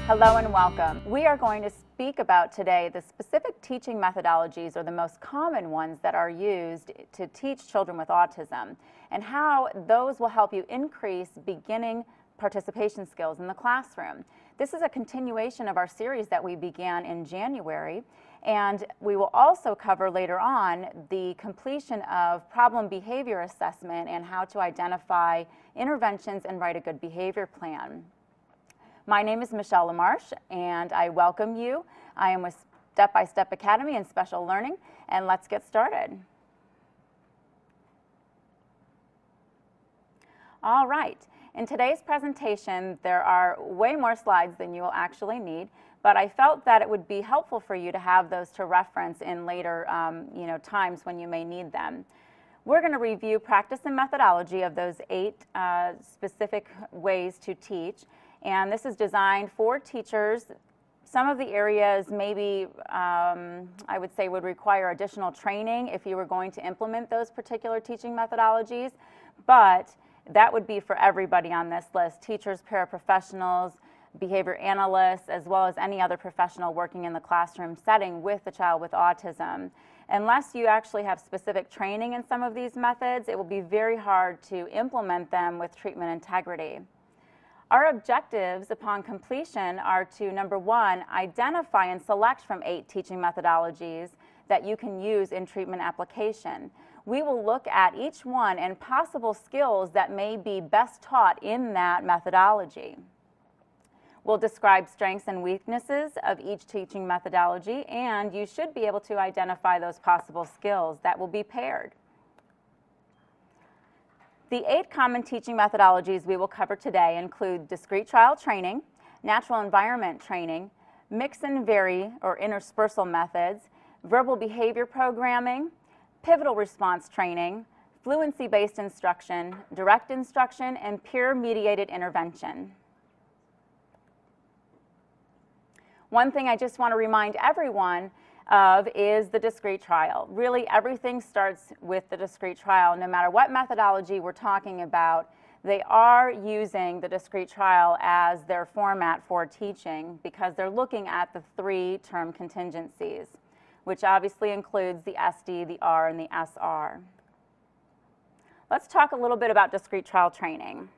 Hello and welcome. We are going to speak about today the specific teaching methodologies, or the most common ones that are used to teach children with autism, and how those will help you increase beginning participation skills in the classroom. This is a continuation of our series that we began in January, and we will also cover later on the completion of problem behavior assessment and how to identify interventions and write a good behavior plan. My name is Michelle LaMarche, and I welcome you. I am with Step by Step Academy and Special Learning, and let's get started. All right, in today's presentation, there are way more slides than you will actually need, but I felt that it would be helpful for you to have those to reference in later times when you may need them. We're going to review practice and methodology of those 8 specific ways to teach. And this is designed for teachers. Some of the areas maybe I would say would require additional training if you were going to implement those particular teaching methodologies, but that would be for everybody on this list: teachers, paraprofessionals, behavior analysts, as well as any other professional working in the classroom setting with a child with autism. Unless you actually have specific training in some of these methods, it will be very hard to implement them with treatment integrity. Our objectives upon completion are to, number 1, identify and select from 8 teaching methodologies that you can use in treatment application. We will look at each one and possible skills that may be best taught in that methodology. We'll describe strengths and weaknesses of each teaching methodology, and you should be able to identify those possible skills that will be paired. The 8 common teaching methodologies we will cover today include discrete trial training, natural environment training, mix and vary or interspersal methods, verbal behavior programming, pivotal response training, fluency-based instruction, direct instruction, and peer-mediated intervention. One thing I just want to remind everyone of is the discrete trial. Really, everything starts with the discrete trial. No matter what methodology we're talking about, they are using the discrete trial as their format for teaching because they're looking at the 3 term contingencies, which obviously includes the SD, the R, and the SR. Let's talk a little bit about discrete trial training.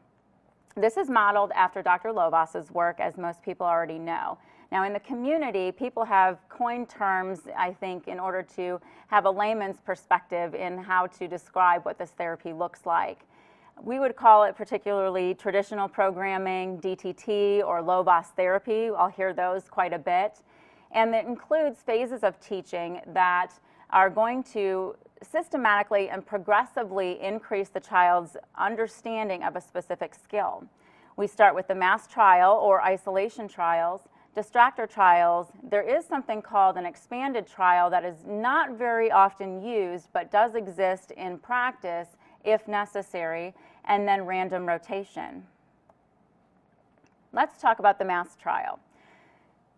This is modeled after Dr. Lovas's work, as most people already know. Now, in the community, people have coined terms, I think, in order to have a layman's perspective in how to describe what this therapy looks like. We would call it particularly traditional programming, DTT, or Lovas therapy. I'll hear those quite a bit. And it includes phases of teaching that are going to systematically and progressively increase the child's understanding of a specific skill. We start with the mass trial or isolation trials, distractor trials. There is something called an expanded trial that is not very often used but does exist in practice if necessary, and then random rotation. Let's talk about the mass trial.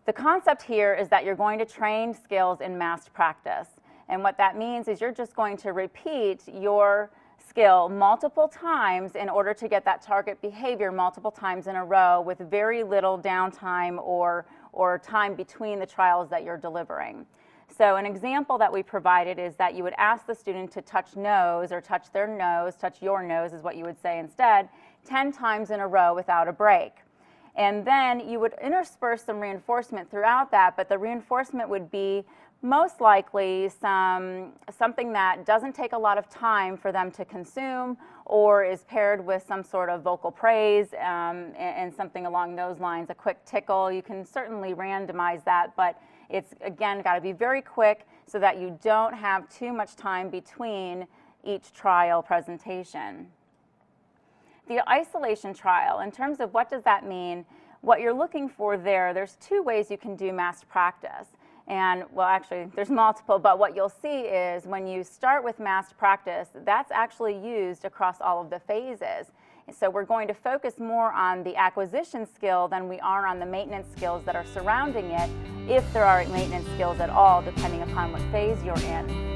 The concept here is that you're going to train skills in massed practice, and what that means is you're just going to repeat your skill multiple times in order to get that target behavior multiple times in a row with very little downtime or time between the trials that you're delivering. So an example that we provided is that you would ask the student to touch nose, or touch their nose, touch your nose is what you would say instead, 10 times in a row without a break. And then you would intersperse some reinforcement throughout that, but the reinforcement would be most likely something that doesn't take a lot of time for them to consume, or is paired with some sort of vocal praise and something along those lines, a quick tickle. You can certainly randomize that, but it's, again, got to be very quick so that you don't have too much time between each trial presentation. The isolation trial, in terms of what does that mean, what you're looking for there's 2 ways you can do mass practice. And, well, actually, there's multiple, but what you'll see is when you start with mass practice, that's actually used across all of the phases. So we're going to focus more on the acquisition skill than we are on the maintenance skills that are surrounding it, if there are maintenance skills at all, depending upon what phase you're in.